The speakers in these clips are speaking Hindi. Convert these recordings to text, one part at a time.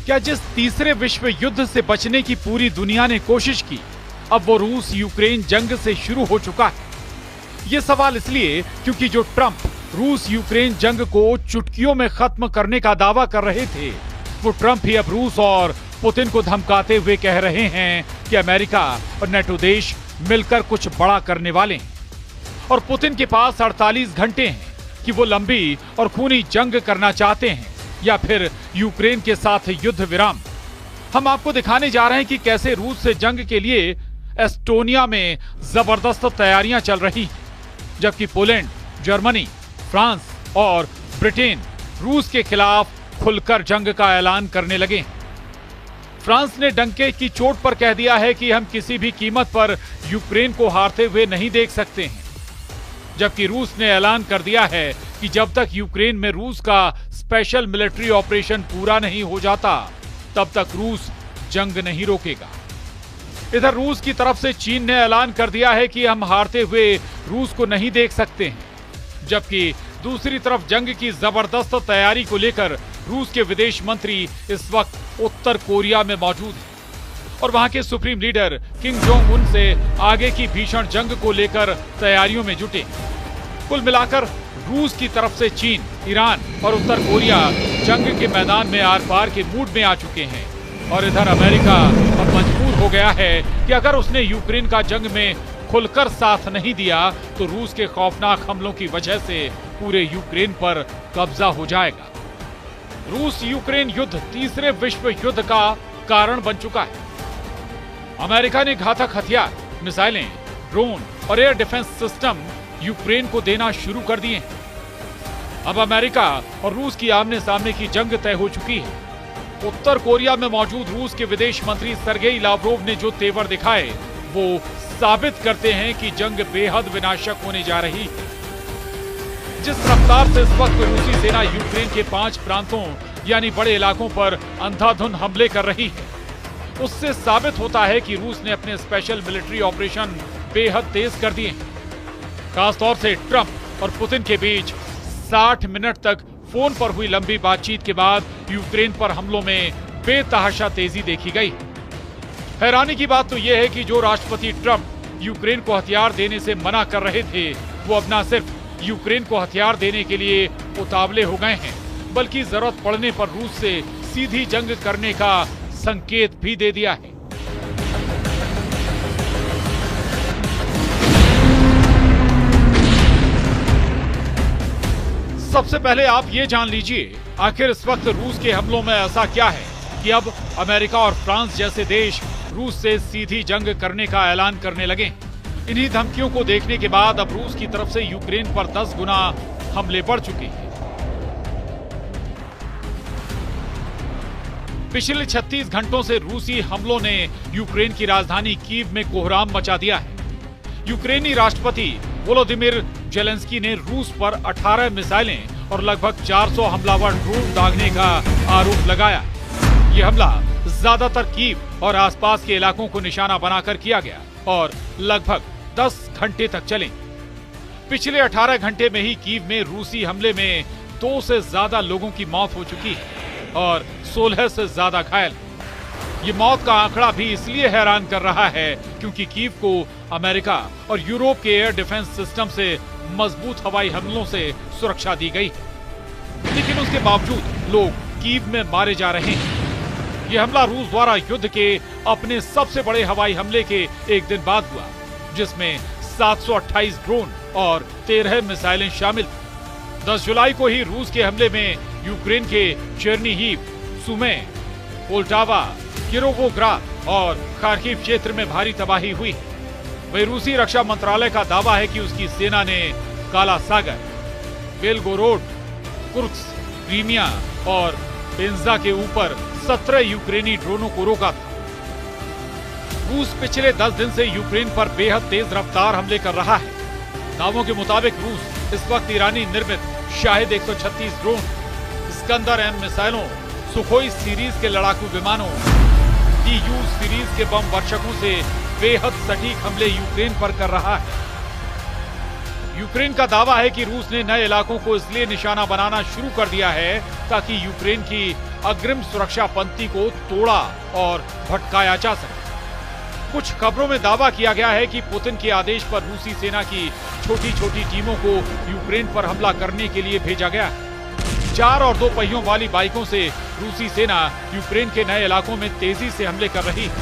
क्या जिस तीसरे विश्व युद्ध से बचने की पूरी दुनिया ने कोशिश की, अब वो रूस यूक्रेन जंग से शुरू हो चुका है? ये सवाल इसलिए क्योंकि जो ट्रंप रूस यूक्रेन जंग को चुटकियों में खत्म करने का दावा कर रहे थे, वो ट्रंप ही अब रूस और पुतिन को धमकाते हुए कह रहे हैं कि अमेरिका और नेटो देश मिलकर कुछ बड़ा करने वाले हैं। और पुतिन के पास 48 घंटे हैं कि वो लंबी और खूनी जंग करना चाहते हैं या फिर यूक्रेन के साथ युद्ध विराम। हम आपको दिखाने जा रहे हैं कि कैसे रूस से जंग के लिए एस्टोनिया में जबरदस्त तैयारियां चल रही हैं, जबकि पोलैंड, जर्मनी, फ्रांस और ब्रिटेन रूस के खिलाफ खुलकर जंग का ऐलान करने लगे। फ्रांस ने डंके की चोट पर कह दिया है कि हम किसी भी कीमत पर यूक्रेन को हारते हुए नहीं देख सकते हैं, जबकि रूस ने ऐलान कर दिया है कि जब तक यूक्रेन में रूस का स्पेशल मिलिट्री ऑपरेशन पूरा नहीं हो जाता, तब तक रूस जंग नहीं रोकेगा। इधर रूस की तरफ से चीन ने ऐलान कर दिया है कि हम हारते हुए रूस को नहीं देख सकते हैं, जबकि दूसरी तरफ जंग की जबरदस्त तैयारी को लेकर रूस के विदेश मंत्री इस वक्त उत्तर कोरिया में मौजूद हैं और वहां के supreme leader Kim Jong Un से आगे की भीषण जंग को लेकर तैयारियों में जुटे। कुल मिलाकर रूस की तरफ से चीन, ईरान और उत्तर कोरिया जंग के मैदान में आर पार के मूड में आ चुके हैं और इधर अमेरिका अब मजबूर हो गया है कि अगर उसने यूक्रेन का जंग में खुलकर साथ नहीं दिया तो रूस के खौफनाक हमलों की वजह से पूरे यूक्रेन पर कब्जा हो जाएगा। रूस यूक्रेन युद्ध तीसरे विश्व युद्ध का कारण बन चुका है। अमेरिका ने घातक हथियार, मिसाइलें, ड्रोन और एयर डिफेंस सिस्टम यूक्रेन को देना शुरू कर दिए हैं। अब अमेरिका और रूस की आमने सामने की जंग तय हो चुकी है। उत्तर कोरिया में मौजूद रूस के विदेश मंत्री सर्गेई लावरोव ने जो तेवर दिखाए, वो साबित करते हैं कि जंग बेहद विनाशक होने जा रही है। जिस रफ्तार से इस वक्त रूसी सेना यूक्रेन के 5 प्रांतों यानी बड़े इलाकों पर अंधाधुंध हमले कर रही है, उससे साबित होता है कि रूस ने अपने स्पेशल मिलिट्री ऑपरेशन बेहद तेज कर दिए हैं। खासतौर से ट्रंप और पुतिन के बीच 60 मिनट तक फोन पर हुई लंबी बातचीत के बाद यूक्रेन पर हमलों में बेतहाशा तेजी देखी गई। हैरानी की बात तो यह है कि जो राष्ट्रपति ट्रंप यूक्रेन को हथियार देने से मना कर रहे थे, वो अब न सिर्फ यूक्रेन को हथियार देने के लिए उतावले हो गए हैं, बल्कि जरूरत पड़ने पर रूस से सीधी जंग करने का संकेत भी दे दिया है। सबसे पहले आप ये जान लीजिए, आखिर इस वक्त रूस के हमलों में ऐसा क्या है कि अब अमेरिका और फ्रांस जैसे देश रूस से सीधी जंग करने का ऐलान करने लगे। इन्हीं धमकियों को देखने के बाद अब रूस की तरफ से यूक्रेन पर 10 गुना हमले बढ़ चुके हैं। पिछले 36 घंटों से रूसी हमलों ने यूक्रेन की राजधानी कीव में कोहराम मचा दिया है। यूक्रेनी राष्ट्रपति वोलोदिमीर जेलेंस्की ने रूस पर 18 मिसाइलें और लगभग 400 हमलावर ड्रोन दागने का आरोप लगाया। यह हमला ज्यादातर कीव और आसपास के इलाकों को निशाना बनाकर किया गया और लगभग 10 घंटे तक चले। पिछले 18 घंटे में ही कीव में रूसी हमले में 2 से ज्यादा लोगों की मौत हो चुकी है और 16 से ज्यादा घायल। ये मौत का आंकड़ा भी इसलिए हैरान कर रहा है क्योंकि कीव को अमेरिका और यूरोप के एयर डिफेंस सिस्टम से मजबूत हवाई हमलों से सुरक्षा दी गई, लेकिन उसके बावजूद लोग कीव में मारे जा रहे हैं। यह हमला रूस द्वारा युद्ध के अपने सबसे बड़े हवाई हमले के एक दिन बाद हुआ, जिसमें 728 ड्रोन और 13 मिसाइलें शामिल। 10 जुलाई को ही रूस के हमले में यूक्रेन के चेर्निहिव, सुमे, पोल्टावा, किरोवोग्राद और खार्किव क्षेत्र में भारी तबाही हुई। वही रूसी रक्षा मंत्रालय का दावा है कि उसकी सेना ने काला सागर, बेलगोरोड, कुर्स्क, क्रीमिया और पेंजा के ऊपर 17 यूक्रेनी ड्रोनों को रोका था। रूस पिछले 10 दिन से यूक्रेन पर बेहद तेज रफ्तार हमले कर रहा है। दावों के मुताबिक रूस इस वक्त ईरानी निर्मित शाहिद 136 ड्रोन, स्कंदर M मिसाइलों, सुखोई सीरीज के लड़ाकू विमानों, TU सीरीज के बम वर्षकों से बेहद सटीक हमले यूक्रेन पर कर रहा है। यूक्रेन का दावा है कि रूस ने नए इलाकों को इसलिए निशाना बनाना शुरू कर दिया है ताकि यूक्रेन की अग्रिम सुरक्षा पंक्ति को तोड़ा और भटकाया जा सके। कुछ खबरों में दावा किया गया है कि पुतिन के आदेश पर रूसी सेना की छोटी छोटी टीमों को यूक्रेन पर हमला करने के लिए भेजा गया। 4 और 2 पहियों वाली बाइकों से रूसी सेना यूक्रेन के नए इलाकों में तेजी से हमले कर रही है,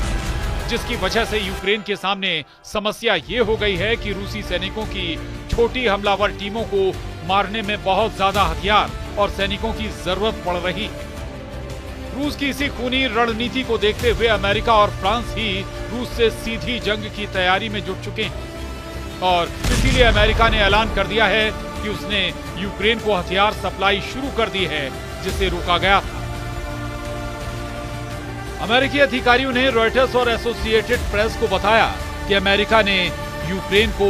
जिसकी वजह से यूक्रेन के सामने समस्या ये हो गई है कि रूसी सैनिकों की छोटी हमलावर टीमों को मारने में बहुत ज्यादा हथियार और सैनिकों की जरूरत पड़ रही है। रूस की इसी खूनी रणनीति को देखते हुए अमेरिका और फ्रांस ही रूस से सीधी जंग की तैयारी में जुट चुके हैं और इसीलिए अमेरिका ने ऐलान कर दिया है कि उसने यूक्रेन को हथियार सप्लाई शुरू कर दी है, जिसे रोका गया था। अमेरिकी अधिकारियों ने रॉयटर्स और एसोसिएटेड प्रेस को बताया कि अमेरिका ने यूक्रेन को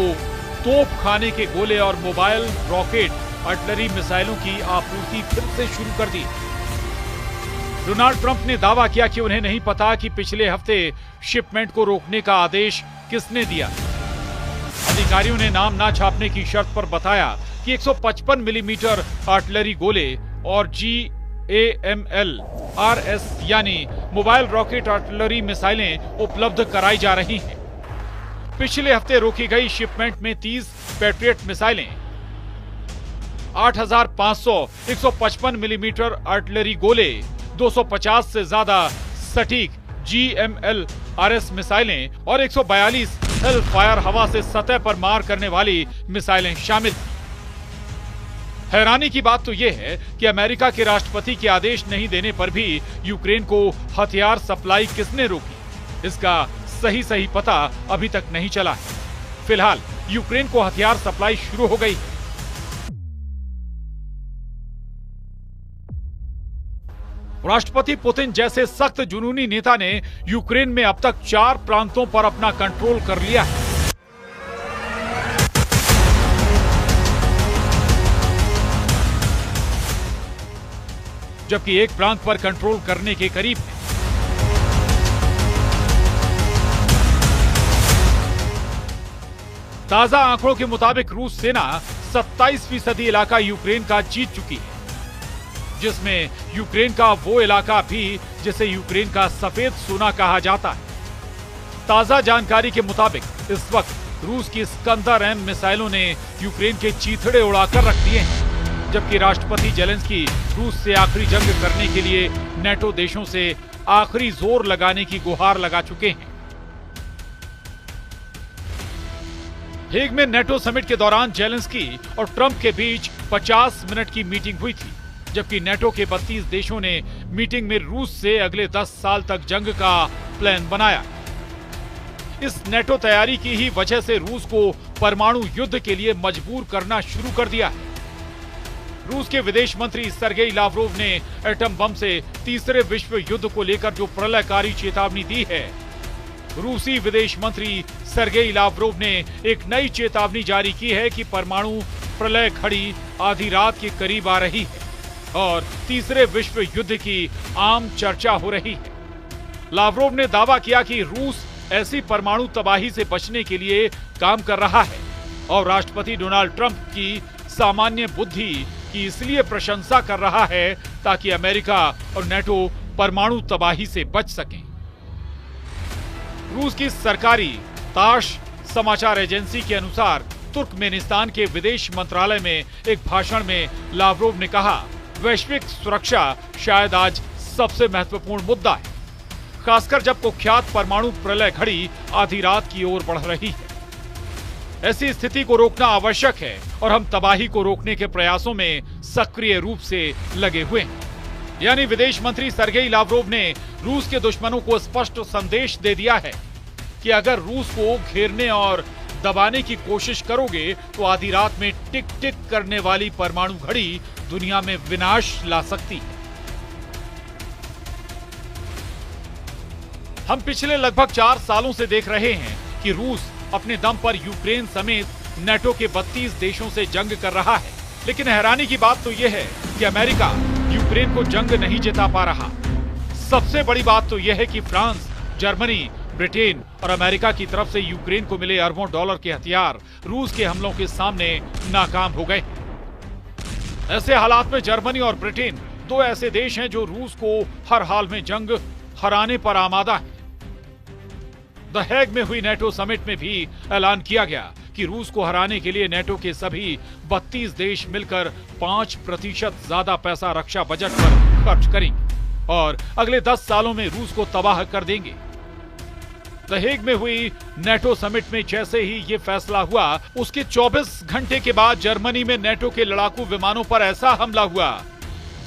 तोप खाने के गोले और मोबाइल रॉकेट आर्टिलरी मिसाइलों की आपूर्ति फिर से शुरू कर दी। डोनाल्ड ट्रंप ने दावा किया कि उन्हें नहीं पता कि पिछले हफ्ते शिपमेंट को रोकने का आदेश किसने दिया। अधिकारियों ने नाम ना छापने की शर्त पर बताया कि 155 मिलीमीटर आर्टिलरी गोले और GAML RS यानी मोबाइल रॉकेट आर्टिलरी मिसाइलें उपलब्ध कराई जा रही हैं। पिछले हफ्ते रोकी गई शिपमेंट में 30 पैट्रियट मिसाइलें, 8500 155 मिलीमीटर आर्टिलरी गोले, 250 से ज्यादा सटीक GML RS मिसाइलें और 142 हेल फायर हवा से सतह पर मार करने वाली मिसाइलें शामिल। हैरानी की बात तो यह है कि अमेरिका के राष्ट्रपति के आदेश नहीं देने पर भी यूक्रेन को हथियार सप्लाई किसने रोकी, इसका सही पता अभी तक नहीं चला है। फिलहाल यूक्रेन को हथियार सप्लाई शुरू हो गई। राष्ट्रपति पुतिन जैसे सख्त जुनूनी नेता ने यूक्रेन में अब तक 4 प्रांतों पर अपना कंट्रोल कर लिया है। जबकि एक प्रांत पर कंट्रोल करने के करीब है। ताजा आंकड़ों के मुताबिक रूस सेना 27% इलाका यूक्रेन का जीत चुकी है, जिसमें यूक्रेन का वो इलाका भी जिसे यूक्रेन का सफेद सोना कहा जाता है। ताजा जानकारी के मुताबिक इस वक्त रूस की स्कंदर-M मिसाइलों ने यूक्रेन के चीथड़े उड़ाकर रख दिए हैं, जबकि राष्ट्रपति जेलेंस्की रूस से आखिरी जंग करने के लिए नेटो देशों से आखिरी जोर लगाने की गुहार लगा चुके हैं। हेग में नेटो समिट के दौरान जेलेंस्की और ट्रंप के बीच 50 मिनट की मीटिंग हुई थी, जबकि नेटो के 32 देशों ने मीटिंग में रूस से अगले 10 साल तक जंग का प्लान बनाया। इस नेटो तैयारी की ही वजह से रूस को परमाणु युद्ध के लिए मजबूर करना शुरू कर दिया है। रूस के विदेश मंत्री सर्गेई लावरोव ने एटम बम से तीसरे विश्व युद्ध को लेकर जो प्रलयकारी चेतावनी दी है, रूसी विदेश मंत्री सर्गेई लावरोव ने एक नई चेतावनी जारी की है कि परमाणु प्रलय घड़ी आधी रात के करीब आ रही है और तीसरे विश्व युद्ध की आम चर्चा हो रही है। लावरोव ने दावा किया कि रूस ऐसी परमाणु तबाही से बचने के लिए काम कर रहा है और राष्ट्रपति डोनाल्ड ट्रंप की सामान्य बुद्धि की इसलिए प्रशंसा कर रहा है ताकि अमेरिका और नेटो परमाणु तबाही से बच सकें। रूस की सरकारी ताश समाचार एजेंसी के अनुसार तुर्कमेनिस्तान के विदेश मंत्रालय में एक भाषण में लावरोव ने कहा, वैश्विक सुरक्षा शायद आज सबसे महत्वपूर्ण मुद्दा है, खासकर जब कुख्यात परमाणु प्रलय घड़ी आधी रात की ओर बढ़ रही है। ऐसी स्थिति को रोकना आवश्यक है और हम तबाही को रोकने के प्रयासों में सक्रिय रूप से लगे हुए हैं। यानी विदेश मंत्री सर्गेई लावरोव ने रूस के दुश्मनों को स्पष्ट संदेश दे दिया है कि अगर रूस को घेरने और दबाने की कोशिश करोगे तो आधी रात में टिक टिक करने वाली परमाणु घड़ी दुनिया में विनाश ला सकती है। हम पिछले लगभग 4 सालों से देख रहे हैं कि रूस अपने दम पर यूक्रेन समेत नेटो के 32 देशों से जंग कर रहा है, लेकिन हैरानी की बात तो यह है कि अमेरिका यूक्रेन को जंग नहीं जिता पा रहा। सबसे बड़ी बात तो यह है कि फ्रांस, जर्मनी, ब्रिटेन और अमेरिका की तरफ से यूक्रेन को मिले अरबों डॉलर के हथियार रूस के हमलों के सामने नाकाम हो गए। ऐसे हालात में जर्मनी और ब्रिटेन दो ऐसे देश हैं जो रूस को हर हाल में जंग हराने पर आमादा है। द हेग में हुई नेटो समिट में भी ऐलान किया गया कि रूस को हराने के लिए नेटो के सभी 32 देश मिलकर 5% ज्यादा पैसा रक्षा बजट पर खर्च करेंगे और अगले 10 सालों में रूस को तबाह कर देंगे। द हेग में हुई नेटो समिट में जैसे ही ये फैसला हुआ, उसके 24 घंटे के बाद जर्मनी में नेटो के लड़ाकू विमानों पर ऐसा हमला हुआ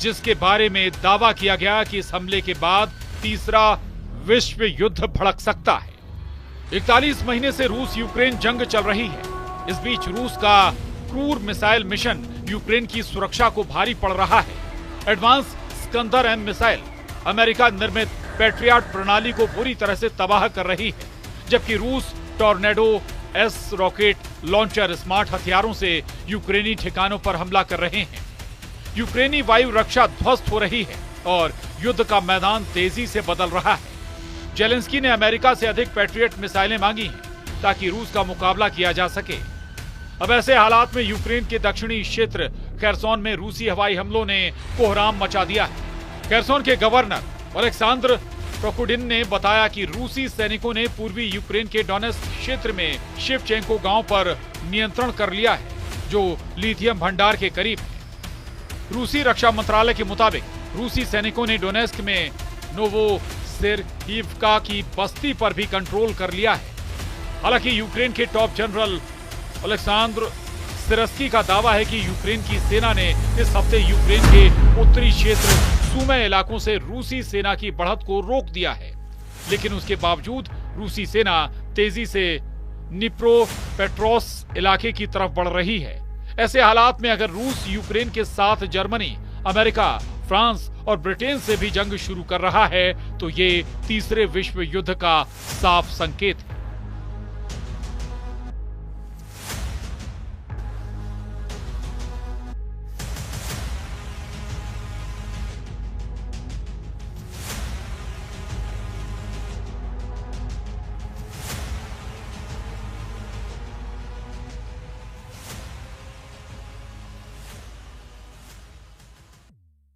जिसके बारे में दावा किया गया कि इस हमले के बाद तीसरा विश्व युद्ध भड़क सकता है। 41 महीने से रूस यूक्रेन जंग चल रही है। इस बीच रूस का क्रूर मिसाइल मिशन यूक्रेन की सुरक्षा को भारी पड़ रहा है। Advance Iskander M missile America निर्मित पैट्रियट प्रणाली को बुरी तरह से तबाह कर रही है, जबकि रूस tornado S rocket launcher smart हथियारों से यूक्रेनी ठिकानों पर हमला कर रहे हैं। यूक्रेनी वायु रक्षा ध्वस्त हो रही है और युद्ध का मैदान तेजी से बदल रहा है। जेलेंस्की ने अमेरिका से अधिक पैट्रियट मिसाइलें मांगी हैं ताकि रूस का मुकाबला किया जा सके। अब ऐसे हालात में यूक्रेन के दक्षिणी क्षेत्र खेरसोन में रूसी हवाई हमलों ने कोहराम मचा दिया है। खेरसोन के गवर्नर अलेक्सांद्र प्रोकुडिन ने बताया कि रूसी सैनिकों ने पूर्वी यूक्रेन के डोनेस्क क्षेत्र में शिवचेंको गांव पर नियंत्रण कर लिया है, जो लिथियम भंडार के करीब है। रूसी रक्षा मंत्रालय के मुताबिक रूसी सैनिकों ने डोनेस्क में नोवोसिर्किव्का की बस्ती पर भी कंट्रोल कर लिया है। हालांकि यूक्रेन के टॉप जनरल अलेक्सांद्र सिरस्की का दावा है कि यूक्रेन की सेना ने इस हफ्ते यूक्रेन के उत्तरी क्षेत्र सुमे इलाकों से रूसी सेना की बढ़त को रोक दिया है, लेकिन उसके बावजूद रूसी सेना तेजी से निप्रोपेट्रोस इलाके की तरफ बढ़ रही है। ऐसे हालात में अगर रूस यूक्रेन के साथ जर्मनी, अमेरिका, फ्रांस और ब्रिटेन से भी जंग शुरू कर रहा है तो ये तीसरे विश्व युद्ध का साफ संकेत है।